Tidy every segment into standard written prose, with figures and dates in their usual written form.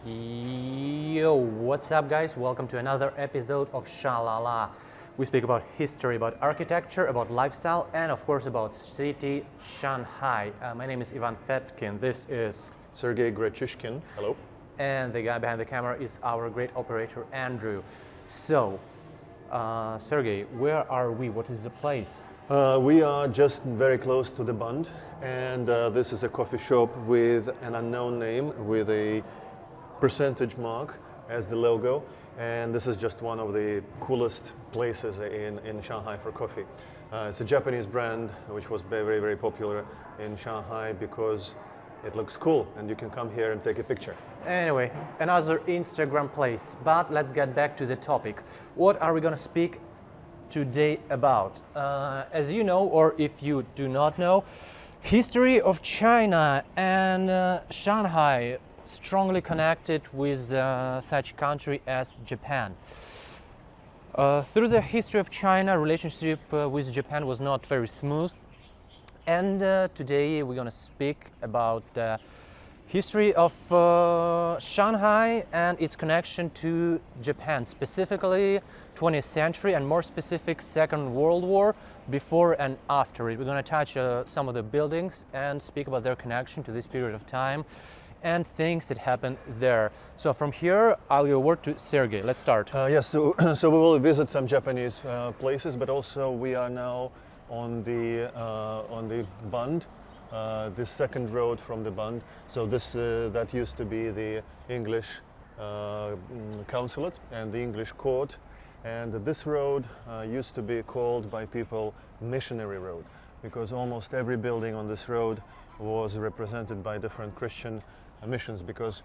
Yo, what's up guys? Welcome to another episode of Shalala. We speak about history, about architecture, about lifestyle, and of course about city Shanghai. My name is Ivan Fetkin. This is Sergey. Hello. And the guy behind the camera is our great operator Andrew. So, Sergey, where are we? What is the place? We are just very close to the Bund, and this is a coffee shop with an unknown name with a percentage mark as the logo, and this is just one of the coolest places in Shanghai for coffee. It's a Japanese brand which was very popular in Shanghai because it looks cool and you can come here and take a picture. Anyway, another Instagram place, but let's get back to the topic. What are we gonna speak today about? As you know, or if you do not know, history of China and Shanghai strongly connected with such country as Japan. Through the history of China, relationship with Japan was not very smooth, and today we're going to speak about the history of Shanghai and its connection to Japan, specifically 20th century and more specific Second World War, before and after it. We're going to touch some of the buildings and speak about their connection to this period of time and things that happened there. So from here, I'll give a word to Sergey. Let's start. Yes, so we will visit some Japanese places, but also we are now on the Bund, this second road from the Bund. So this that used to be the English consulate and the English court, and this road used to be called by people Missionary Road, because almost every building on this road was represented by different Christian missions, because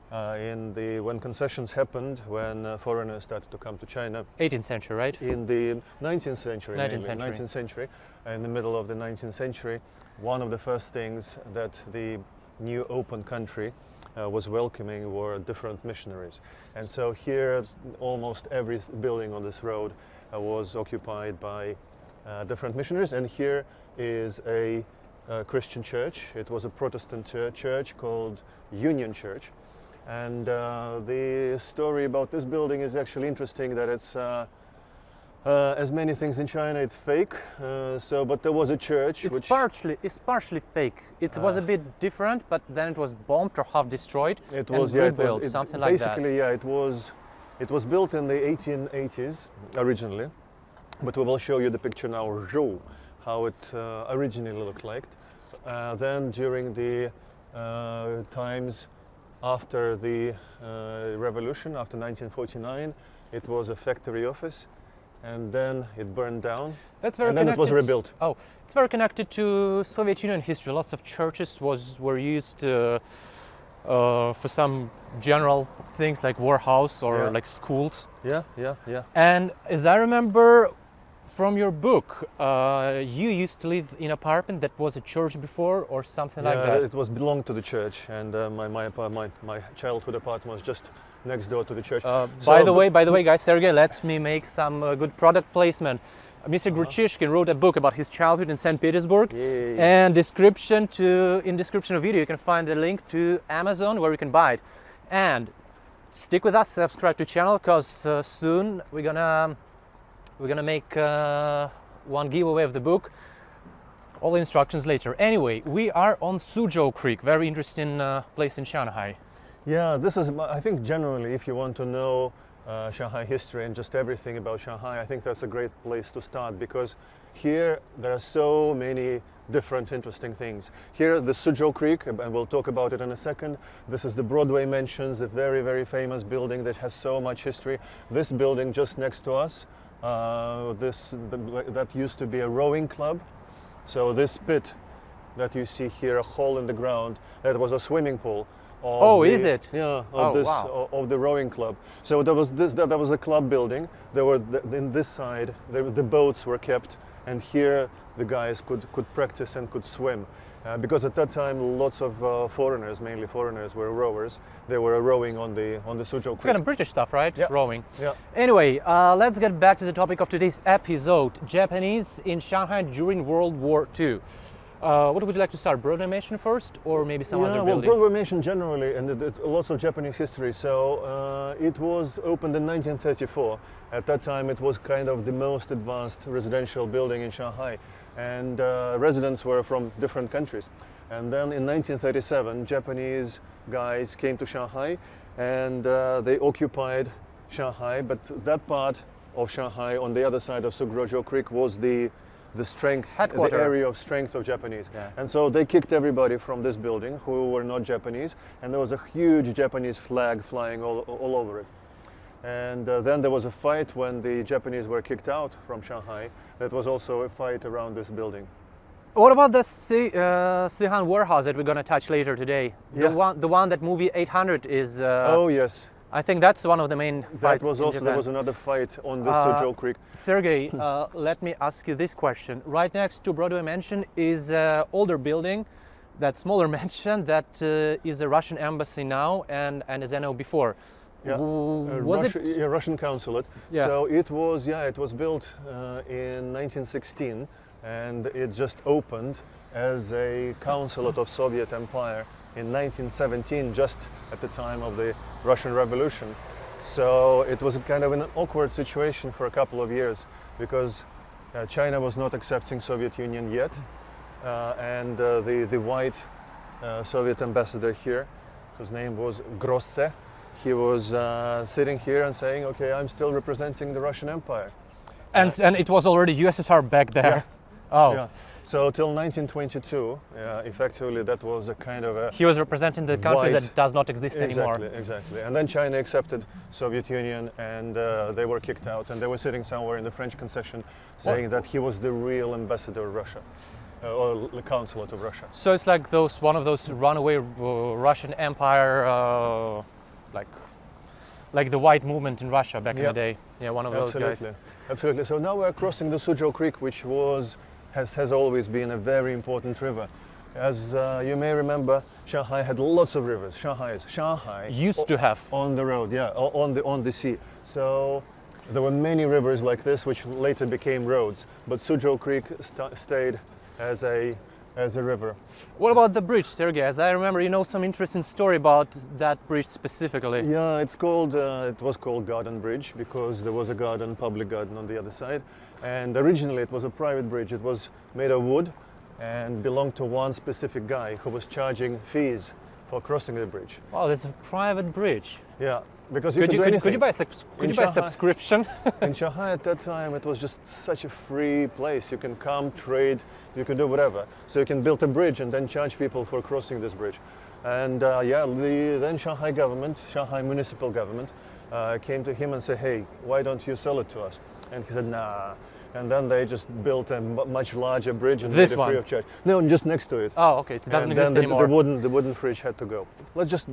when concessions happened, when foreigners started to come to China, 18th century, right? in the 19th century, 19th century, in the middle of the 19th century, one of the first things that the new open country was welcoming were different missionaries. And so here, almost every building on this road was occupied by different missionaries, and here is a Christian church. It was a Protestant church called Union Church, and the story about this building is actually interesting. That it's as many things in China, it's fake. But there was a church. It's partially fake. It was a bit different, but then it was bombed or half destroyed. It was rebuilt, something like that. Basically, yeah, it was built in the 1880s originally, but we will show you the picture now, how it originally looked like. Then during the times after the revolution, after 1949, it was a factory office, and then it burned down. That's very and then it was rebuilt. Oh, it's very connected to Soviet Union history. Lots of churches were used for some general things like warehouse or like schools. Yeah. And as I remember from your book, you used to live in an apartment that was a church before, or something like that. It belonged to the church, and my childhood apartment was just next door to the church. By the way, guys, Sergey, let me make some good product placement. Mr. Gruchishkin wrote a book about his childhood in St. Petersburg, and in description of video you can find a link to Amazon where you can buy it. And stick with us, subscribe to the channel, because soon we're gonna make one giveaway of the book. All the instructions later. Anyway, we are on Suzhou Creek, very interesting place in Shanghai. Yeah, this is, I think generally, if you want to know Shanghai history and just everything about Shanghai, I think that's a great place to start, because here there are so many different interesting things. Here, the Suzhou Creek, and we'll talk about it in a second. This is the Broadway Mansions, a very famous building that has so much history. This building just next to us, that used to be a rowing club. So this pit that you see here, a hole in the ground, that was a swimming pool. Is it? Yeah, of the rowing club. So there was that was a club building. There were in this side the boats were kept, and here the guys could practice and could swim. Because at that time lots of foreigners, mainly foreigners, were rowers. They were rowing on the Suzhou Creek. It's kind of British stuff, right? Yeah. Rowing. Yeah. Anyway, let's get back to the topic of today's episode: Japanese in Shanghai during World War II. What would you like to start? Broadway Mansion first, or maybe some other building? Broadway Mansion generally, and it's lots of Japanese history. So it was opened in 1934. At that time, it was kind of the most advanced residential building in Shanghai, and residents were from different countries. And then in 1937, Japanese guys came to Shanghai, and they occupied Shanghai. But that part of Shanghai on the other side of Sugrojo Creek was the strength, the area of strength of Japanese. Yeah. And so they kicked everybody from this building who were not Japanese, and there was a huge Japanese flag flying all over it. And then there was a fight when the Japanese were kicked out from Shanghai. That was also a fight around this building. What about the Sihang Warehouse that we're going to touch later today? Yeah. The one that movie 800 is... oh yes. I think that's one of the main fights That was also, there was another fight on this Sujo Creek. Sergey, let me ask you this question. Right next to Broadway Mansion is an older building, that smaller mansion, that is a Russian embassy now, and as I know before. Yeah, was it? Yeah, Russian consulate. Yeah. So it was built in 1916, and it just opened as a consulate of Soviet Empire in 1917, just at the time of the Russian Revolution. So it was kind of an awkward situation for a couple of years, because China was not accepting Soviet Union yet, and the white Soviet ambassador here, whose name was Grosse, he was sitting here and saying, okay, I'm still representing the Russian Empire. And it was already USSR back there. Yeah. Oh. Yeah. So till 1922, effectively that was a kind of a... He was representing the country that does not exist anymore. Exactly. And then China accepted Soviet Union, and they were kicked out, and they were sitting somewhere in the French concession saying that he was the real ambassador of Russia, or the consulate of Russia. So it's like one of those runaway Russian Empire, like the white movement in Russia back in the day. Yeah, one of those guys. Absolutely. So now we're crossing the Sujo Creek, which has always been a very important river. As you may remember, Shanghai had lots of rivers. Shanghai used to have on the road, on the sea. So there were many rivers like this, which later became roads. But Sujo Creek stayed as a river. What about the bridge, Sergey? As I remember, you know some interesting story about that bridge specifically. Yeah, it was called Garden Bridge because there was a garden, public garden on the other side. And originally it was a private bridge. It was made of wood and belonged to one specific guy who was charging fees for crossing the bridge. Wow, that's a private bridge. Yeah, because you could do anything. Could you buy a subscription? In Shanghai at that time, it was just such a free place. You can come, trade, you can do whatever. So you can build a bridge and then charge people for crossing this bridge. And then Shanghai government, Shanghai municipal government, came to him and said, hey, why don't you sell it to us? And he said, nah. And then they just built a much larger bridge and made it free of charge. No, just next to it. Oh, okay, it doesn't exist anymore. The wooden bridge had to go.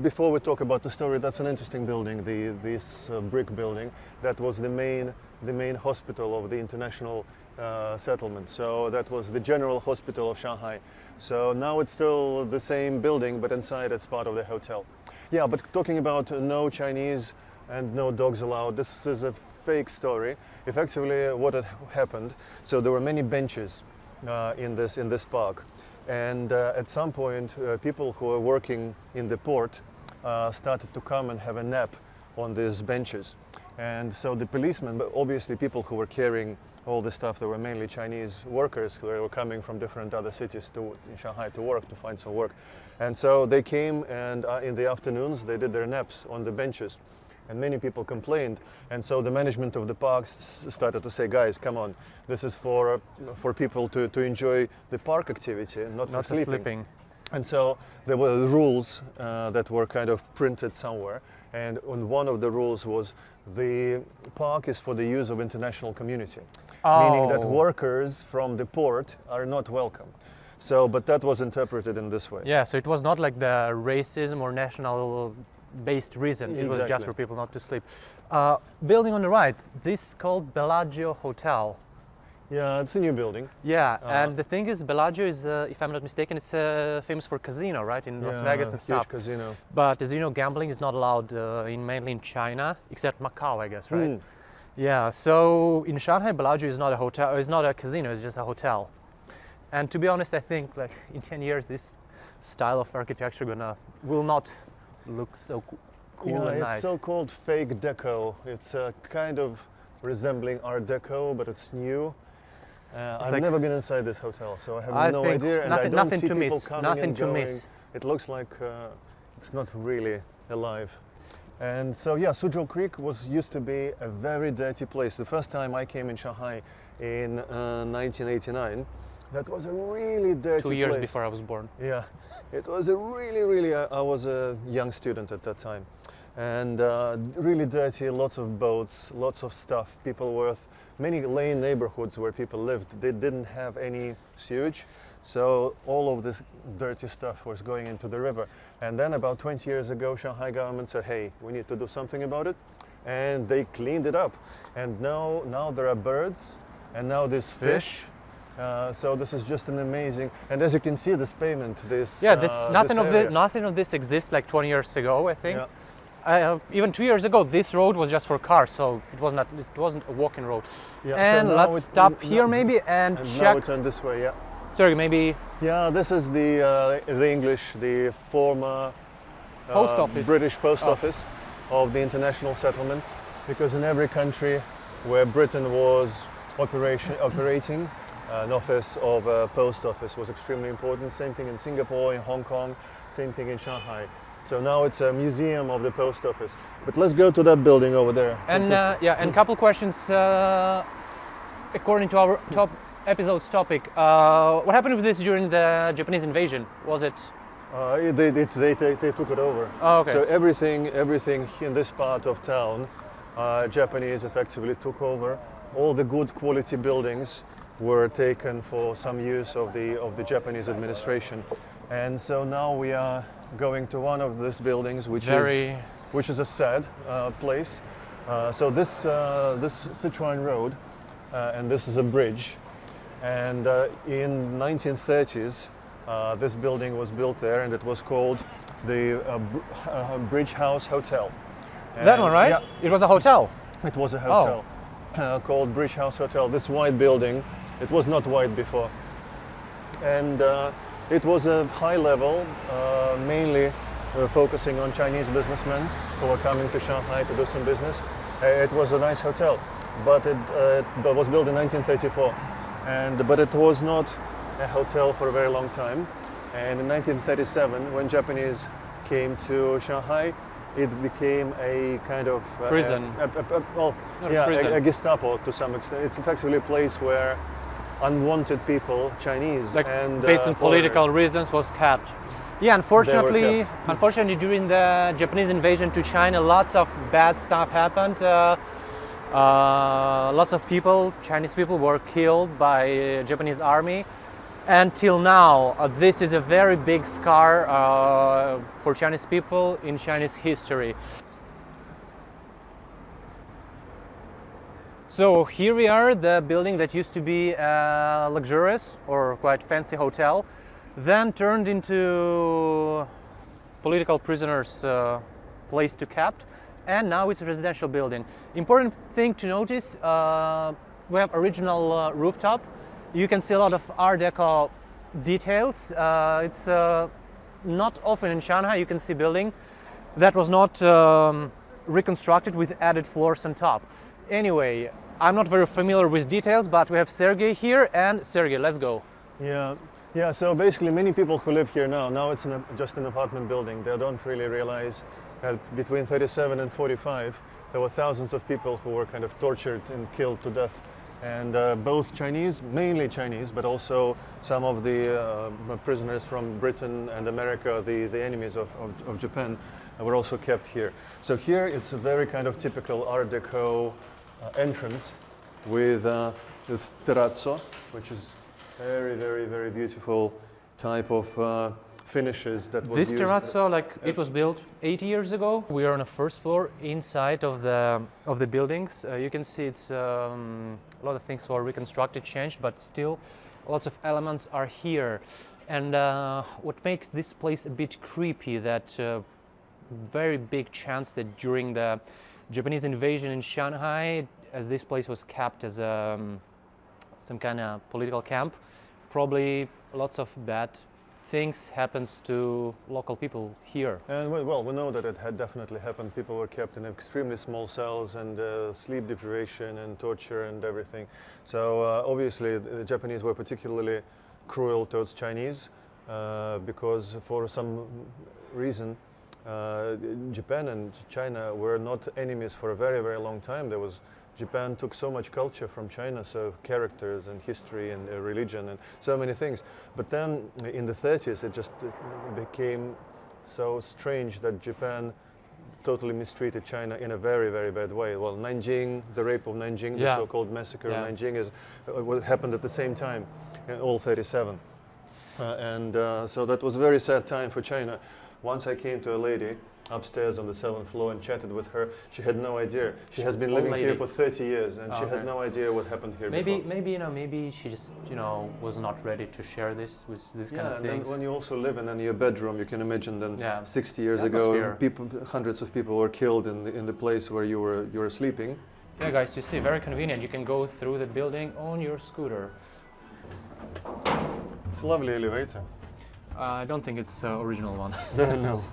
Before we talk about the story, that's an interesting building, this brick building. That was the main hospital of the international settlement. So that was the General Hospital of Shanghai. So now it's still the same building, but inside it's part of the hotel. Yeah, but talking about no Chinese and no dogs allowed, this is a fake story. Effectively, what had happened, so there were many benches in this park, and at some point, people who were working in the port started to come and have a nap on these benches. And so the policemen, but obviously people who were carrying all this stuff, they were mainly Chinese workers who were coming from different other cities in Shanghai to work, to find some work. And so they came, and in the afternoons they did their naps on the benches. And many people complained, and so the management of the parks started to say, guys, come on, this is for people to enjoy the park activity and not for sleeping. And so there were rules that were kind of printed somewhere, and one of the rules was the park is for the use of international community, meaning that workers from the port are not welcome. So, but that was interpreted in this way. Yeah, so it was not like the racism or national based reason. It was just for people not to sleep. Building on the right, this is called Bellagio Hotel. Yeah, it's a new building. Yeah, and the thing is, Bellagio is, if I'm not mistaken, it's famous for casino, right, in Las Vegas and stuff. Huge casino. But as you know, gambling is not allowed mainly in China, except Macau, I guess, right? Yeah. So in Shanghai, Bellagio is not a hotel. It's not a casino. It's just a hotel. And to be honest, I think like in 10 years this style of architecture will not look so cool Yeah, and it's nice. so-called fake deco. It's kind of resembling Art Deco, but it's new. I've like- never been inside this hotel, so I have I no think idea, and nothing- I don't nothing see to people miss, coming nothing and to going. miss. It looks like it's not really alive. And so yeah, Suzhou Creek used to be a very dirty place. The first time I came in Shanghai in 1989, that was a really dirty 2 years place. before I was born. Yeah, it was a really, I was a young student at that time. And really dirty, lots of boats, lots of stuff. People many lane neighborhoods where people lived, they didn't have any sewage. So all of this dirty stuff was going into the river. And then about 20 years ago, Shanghai government said, hey, we need to do something about it. And they cleaned it up. And now there are birds, and now there's fish. So this is just an amazing, and as you can see, this pavement, Nothing of this exists like 20 years ago, I think. Yeah. Even 2 years ago, this road was just for cars, so it wasn't a walking road. Yeah, so And now let's stop here maybe and And check. now we turn this way, yeah. Sorry, maybe Yeah, this is the English, the former Post office. British post office of the international settlement, because in every country where Britain was operating, an office of a post office was extremely important. Same thing in Singapore, in Hong Kong, same thing in Shanghai. So now it's a museum of the post office. But let's go to that building over there. and and couple questions according to our episode's topic. What happened with this during the Japanese invasion? Was it? They took it over. Oh, okay. So everything in this part of town, Japanese effectively took over. All the good quality buildings were taken for some use of the Japanese administration, and so now we are going to one of these buildings, which is a sad place. So this Sichuan Road, and this is a bridge, and in 1930s. This building was built there, and it was called the Bridge House Hotel. That one, right? Yeah, It was a hotel. it was a hotel called Bridge House Hotel. This white building, it was not white before. And it was a high level, mainly focusing on Chinese businessmen who were coming to Shanghai to do some business. It was a nice hotel, but it was built in 1934. But it was not a hotel for a very long time, and in 1937, when Japanese came to Shanghai, it became a kind of Prison. Prison. A Gestapo to some extent. It's effectively a place where unwanted people, Chinese, Like and based on political foreigners, reasons, was kept. Yeah, unfortunately, during the Japanese invasion to China, lots of bad stuff happened. Lots of people, Chinese people, were killed by Japanese army. Until now, this is a very big scar for Chinese people in Chinese history. So here we are, the building that used to be a luxurious or quite fancy hotel, then turned into political prisoners' place to kept, and now it's a residential building. Important thing to notice, we have original rooftop. You can see a lot of Art Deco details. It's not often in Shanghai you can see building that was not reconstructed with added floors on top. Anyway, I'm not very familiar with details, but we have Sergey here, and Sergey, let's go. Yeah. So basically, many people who live here now it's just an apartment building. They don't really realize that between 37 and 45, there were thousands of people who were kind of tortured and killed to death. And both Chinese, mainly Chinese, but also some of the prisoners from Britain and America, the enemies of Japan, were also kept here. So here it's a very kind of typical Art Deco entrance with terrazzo, which is very beautiful type of finishes that was This used. terrazzo, it was built 80 years ago. We are on the first floor inside of the buildings. You can see it's a lot of things were reconstructed, changed, but still lots of elements are here. And what makes this place a bit creepy, that very big chance that during the Japanese invasion in Shanghai, as this place was kept as some kind of political camp, probably lots of bad things happens to local people here. And well, we know that it had definitely happened. People were kept in extremely small cells and sleep deprivation and torture and everything. So obviously the Japanese were particularly cruel towards Chinese because for some reason Japan and China were not enemies for a very, very long time. Japan took so much culture from China, so characters and history and religion and so many things. But then in the 30s, it just became so strange that Japan totally mistreated China in a very, very bad way. Well, Nanjing, the rape of Nanjing, the so-called massacre of Nanjing, is what happened at the same time, in all 37. So that was a very sad time for China. Once I came to a lady upstairs on the 7th floor and chatted with her. She had no idea. She has been living here for 30 years and she has no idea what happened here before. Maybe she just, was not ready to share this with this kind of and things. Then when you also live in your bedroom, you can imagine then 60 years ago, hundreds of people were killed in the place where you were sleeping. Yeah, guys, you see, very convenient. You can go through the building on your scooter. It's a lovely elevator. I don't think it's original one. No.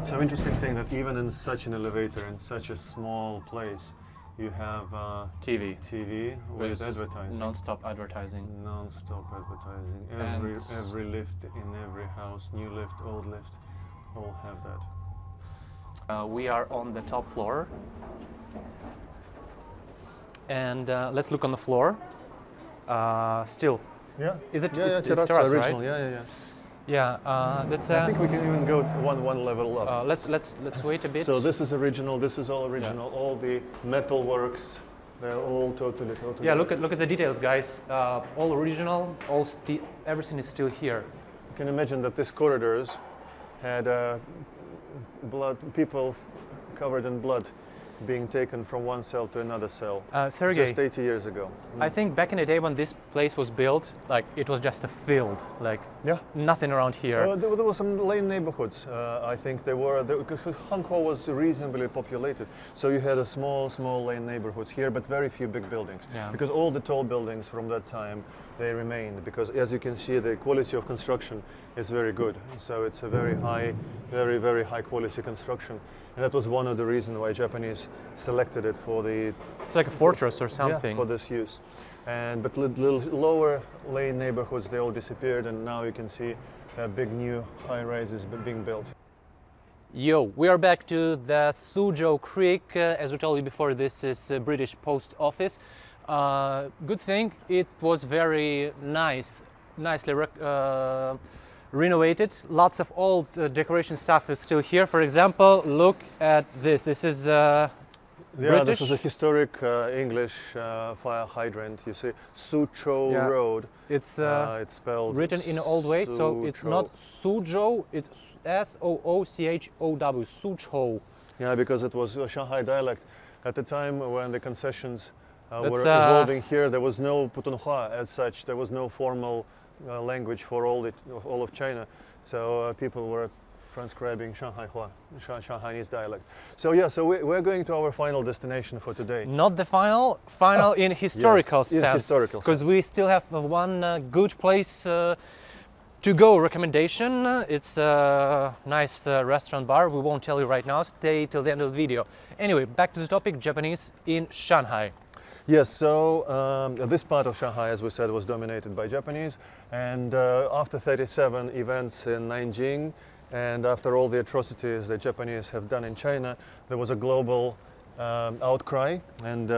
So interesting thing that even in such an elevator, in such a small place, you have TV with advertising. Non-stop advertising. Non-stop advertising. Every lift in every house, new lift, old lift, all have that. We are on the top floor. And let's look on the floor. Still. Yeah. Is it? Yeah, it's terrace, original. Right? Yeah. Yeah. That's. I think we can even go one level up. Let's wait a bit. So this is original. This is all original. Yeah. All the metal works. They're all totally. Yeah. Look at the details, guys. All original. Everything is still here. You can imagine that these corridors had people covered in blood being taken from one cell to another cell. Sergey, just 80 years ago. I think back in the day when this place was built, it was just a field, nothing around here. There were some lane neighborhoods. I think Hankou was reasonably populated, so you had a small lane neighborhoods here, but very few big buildings. Yeah. Because all the tall buildings from that time, they remained. Because as you can see, the quality of construction is very good. So it's a very high, very high quality construction. And that was one of the reasons why Japanese selected it for the... It's like a fortress or something. Yeah, for this use. But little lower lane neighborhoods, they all disappeared, and now you can see big new high-rises being built. Yo, we are back to the Suzhou Creek. As we told you before, this is a British post office. Good thing, it was very nicely renovated. Lots of old decoration stuff is still here. For example, look at this. This is British. This is a historic English fire hydrant. You see, Suzhou Road. It's spelled written in an old way, so it's not Suzhou. It's S-O-O-C-H-O-W. Suzhou. Yeah, because it was a Shanghai dialect at the time when the concessions were evolving here. There was no Putonghua as such. There was no formal language for all of China, so people were transcribing Shanghai-hua, Shanghainese dialect. So we're going to our final destination for today. Not the final in historical sense. In historical sense. Because we still have one good place to go recommendation. It's a nice restaurant bar. We won't tell you right now. Stay till the end of the video. Anyway, back to the topic, Japanese in Shanghai. Yes, so this part of Shanghai, as we said, was dominated by Japanese, and after 37 events in Nanjing, and after all the atrocities the Japanese have done in China, there was a global outcry, and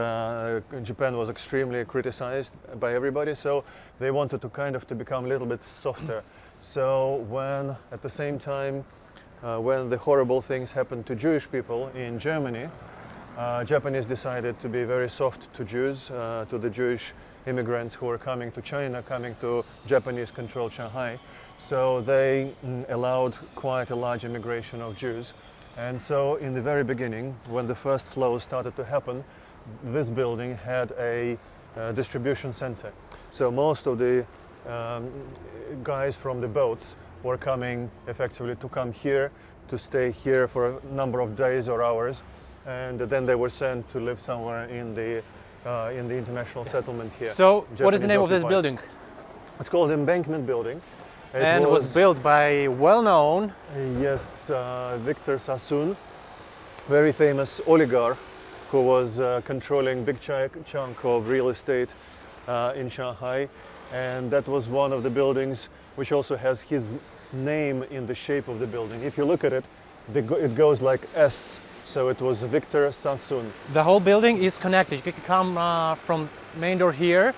Japan was extremely criticized by everybody, so they wanted to become a little bit softer. So when, at the same time, when the horrible things happened to Jewish people in Germany, Japanese decided to be very soft to Jews, to the Jewish immigrants who were coming to China, coming to Japanese-controlled Shanghai. So they allowed quite a large immigration of Jews. And so in the very beginning, when the first flow started to happen, this building had a distribution center. So most of the guys from the boats were coming effectively to come here, to stay here for a number of days or hours. And then they were sent to live somewhere in the in the international settlement here. So, what is the Japanese name of this occupied. building? It's called Embankment building. And was built by well-known. Yes, Victor Sassoon, very famous oligarch who was controlling big chunk of real estate in Shanghai, and that was one of the buildings which also has his name in the shape of the building. If you look at it, it goes like S, so it was Victor Sassoon. The whole building is connected. You can come from main door here,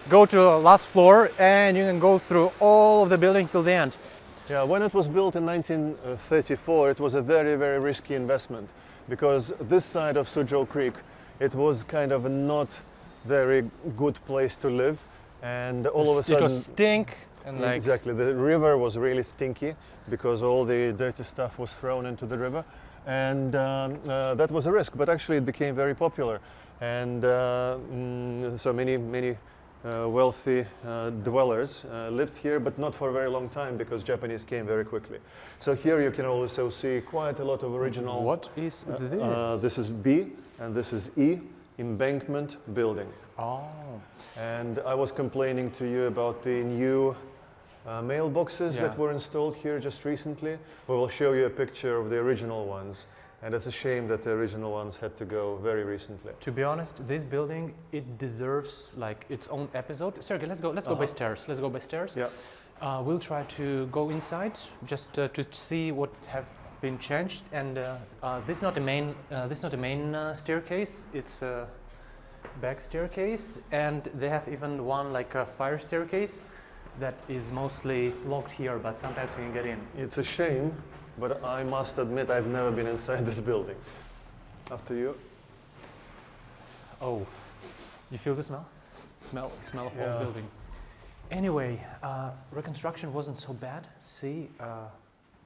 go to the last floor, and you can go through all of the building till the end. Yeah, when it was built in 1934, it was a very, very risky investment because this side of Suzhou Creek, it was kind of a not very good place to live, and all of a sudden it was stink. And like exactly, the river was really stinky because all the dirty stuff was thrown into the river, and that was a risk. But actually, it became very popular, and so many wealthy dwellers lived here, but not for a very long time because Japanese came very quickly. So here you can also see quite a lot of original. What is this? This is B and this is E, Embankment building. Oh. And I was complaining to you about the new mailboxes Yeah. that were installed here just recently. We will show you a picture of the original ones. And it's a shame that the original ones had to go very recently. To be honest, this building, it deserves like its own episode. Sergey, let's go by stairs. Let's go by stairs. Yeah. We'll try to go inside just to see what have been changed. And this is not the main. This is not the main staircase. It's a back staircase, and they have even one like a fire staircase that is mostly locked here, but sometimes you can get in. It's a shame, but I must admit I've never been inside this building. After you. Oh, you feel the smell? Smell of Yeah. old building. Anyway, reconstruction wasn't so bad. See,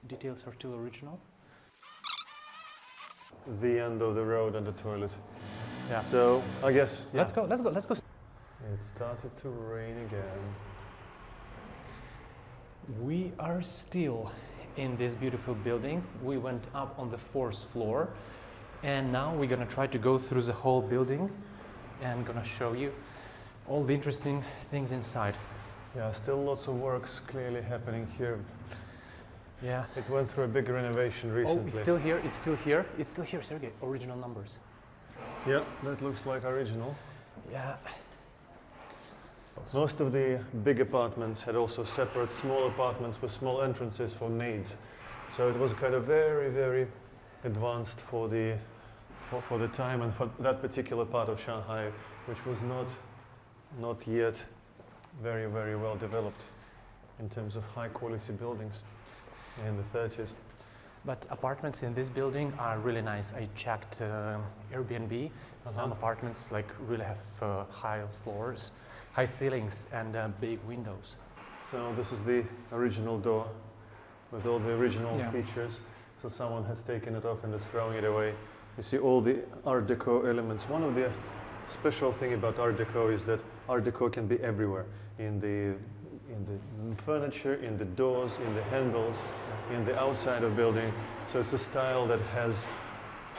details are still original. The end of the road and the toilet. Yeah. So I guess Let's go. it started to rain again. We are still in this beautiful building. We went up on the 4th floor, and now we're gonna try to go through the whole building and gonna show you all the interesting things inside. Yeah, still lots of works clearly happening here. Yeah. It went through a big renovation recently. Oh, it's still here. It's still here. It's still here, Sergey. Original numbers. Yeah, that looks like original. Yeah. Most of the big apartments had also separate small apartments with small entrances for maids. So it was kind of very, very advanced for the time and for that particular part of Shanghai, which was not yet very, very well developed in terms of high quality buildings in the 30s. But apartments in this building are really nice. I checked Airbnb. Some apartments like really have high floors, high ceilings, and big windows. So this is the original door with all the original Yeah. features. So someone has taken it off and is throwing it away. You see all the Art Deco elements. One of the special thing about Art Deco is that Art Deco can be everywhere. In the furniture, in the doors, in the handles, in the outside of building. So it's a style that has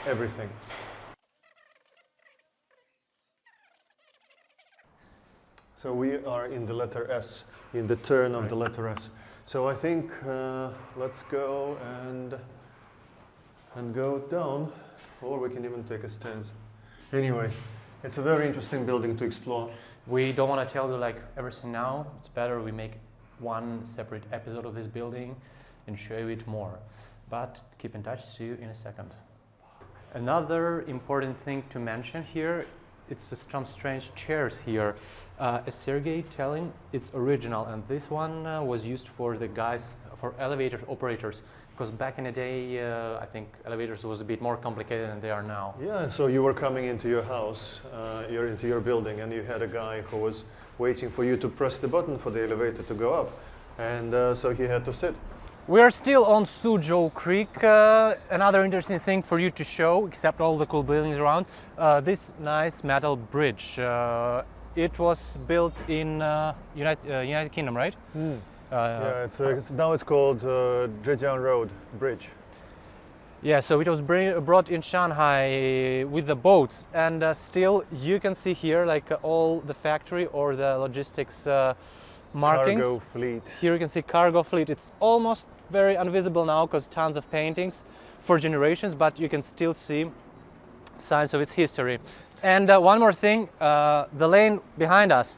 everything. So we are in the letter S, in the turn of the letter S. So I think let's go and go down, or we can even take a stairs. Anyway, it's a very interesting building to explore. We don't want to tell you like everything now. It's better we make one separate episode of this building and show you it more. But keep in touch. See you in a second. Another important thing to mention here, it's some strange chairs here. As Sergey telling, it's original, and this one was used for the guys, for elevator operators, because back in the day, I think elevators was a bit more complicated than they are now. Yeah, so you were coming into your house, into your building, and you had a guy who was waiting for you to press the button for the elevator to go up, and so he had to sit. We are still on Suzhou Creek. Another interesting thing for you to show, except all the cool buildings around, this nice metal bridge. It was built in United Kingdom, right? Yeah, now it's called Zhejiang Road Bridge. Yeah, so it was brought in Shanghai with the boats, and still you can see here like all the factory or the logistics markings. Cargo fleet. Here you can see cargo fleet. It's almost very invisible now because tons of paintings for generations, but you can still see signs of its history. And one more thing, the lane behind us,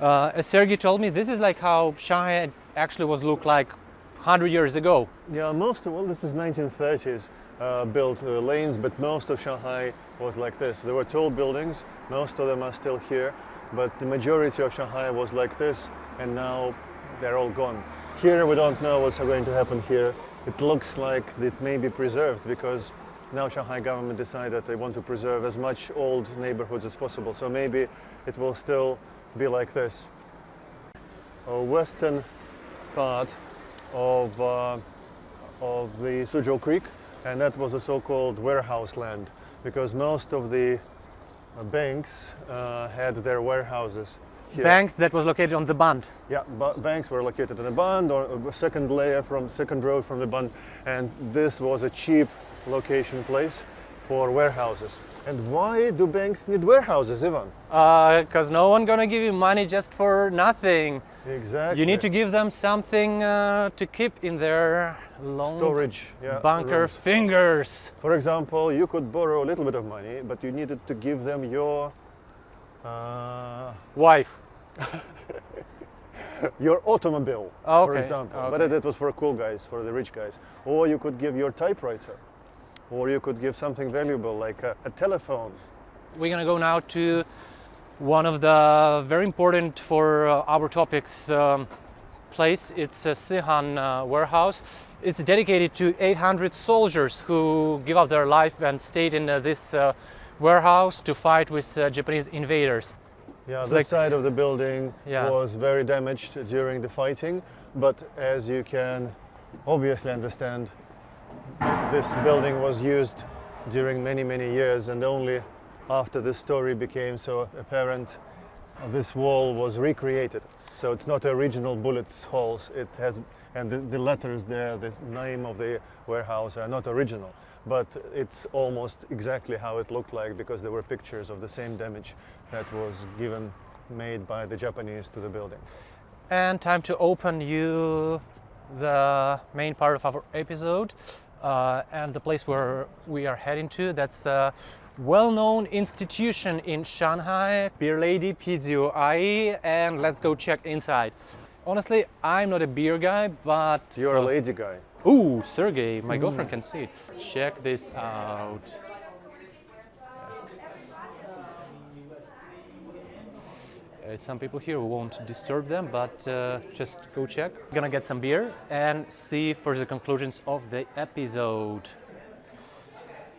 as Sergey told me, this is like how Shanghai actually was looked like 100 years ago. Yeah, this is 1930s built lanes, but most of Shanghai was like this. There were tall buildings, most of them are still here, but the majority of Shanghai was like this, and now they're all gone. Here we don't know what's going to happen here. It looks like it may be preserved because now Shanghai government decided they want to preserve as much old neighborhoods as possible. So maybe it will still be like this. A western part of the Suzhou Creek, and that was a so-called warehouse land because most of the banks had their warehouses here. Banks that was located on the bund. Yeah, banks were located on the bund or a second layer from second road from the bund, and this was a cheap location place for warehouses. And why do banks need warehouses, Ivan? Because no one gonna give you money just for nothing. Exactly. You need to give them something to keep in their long storage, bunker rooms. fingers. For example, you could borrow a little bit of money, but you needed to give them your wife. Your automobile, Okay, for example. okay. But that was for cool guys, for the rich guys. Or you could give your typewriter. Or you could give something valuable like a telephone. We're gonna go now to one of the very important for our topics place. It's a Sihang Warehouse. It's dedicated to 800 soldiers who give up their life and stayed in this warehouse to fight with Japanese invaders. Yeah, It's this like- side of the building Yeah. was very damaged during the fighting, but as you can obviously understand, this building was used during many, many years, and only after this story became so apparent, this wall was recreated. So it's not original bullets holes, it has, and the letters there, the name of the warehouse are not original, but it's almost exactly how it looked like because there were pictures of the same damage that was made by the Japanese to the building. And time to open you the main part of our episode and the place where we are heading to. That's a well-known institution in Shanghai, Beer Lady PZOI, and let's go check inside. Honestly, I'm not a beer guy, but You're a lady guy. Ooh, Sergey, my girlfriend can see it. Check this out. Some people here, we won't disturb them, but just go check. We're gonna get some beer and see for the conclusions of the episode.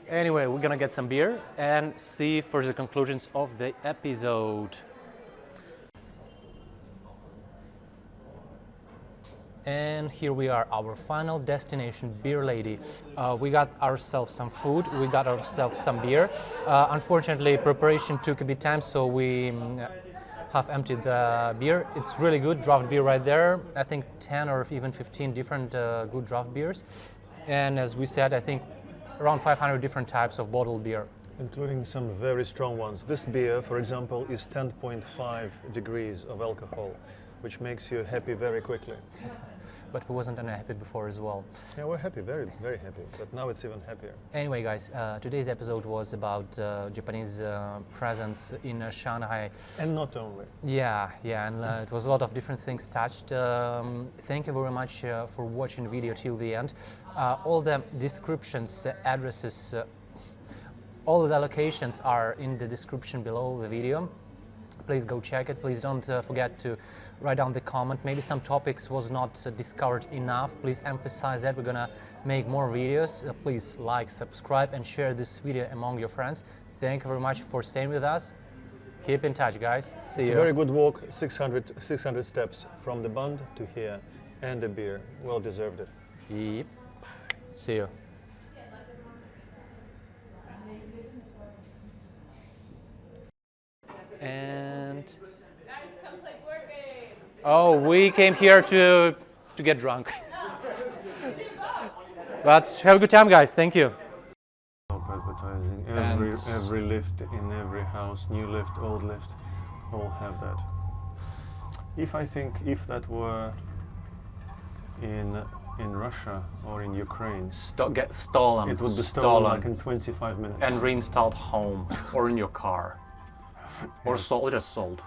Anyway, we're gonna get some beer and see for the conclusions of the episode. And here we are, our final destination, Beer Lady. We got ourselves some food, we got ourselves some beer. Unfortunately, preparation took a bit time, so we have emptied the beer. It's really good, draft beer right there. I think 10 or even 15 different good draft beers. And as we said, I think around 500 different types of bottled beer. Including some very strong ones. This beer, for example, is 10.5 degrees of alcohol, which makes you happy very quickly. But we wasn't unhappy before as well. Yeah, we're happy, very, very happy, but now it's even happier. Anyway, guys, today's episode was about Japanese presence in Shanghai. And not only. Yeah, and it was a lot of different things touched. Thank you very much for watching the video till the end. All the descriptions, addresses, all the locations are in the description below the video. Please go check it. Please don't forget to write down the comment. Maybe some topics was not discovered enough. Please emphasize that. We're gonna make more videos. Please like, subscribe, and share this video among your friends. Thank you very much for staying with us. Keep in touch, guys. See It's you. a very good walk, 600 steps from the bund to here, and the beer. Well deserved it. Yep. See you. And oh, we came here to get drunk. But have a good time, guys. Thank you. Advertising. And- Every lift in every house, new lift, old lift, all have that. If that were in Russia or in Ukraine, Get stolen. it would be stolen like in 25 minutes. and reinstalled home or in your car or Yes. sold, just sold.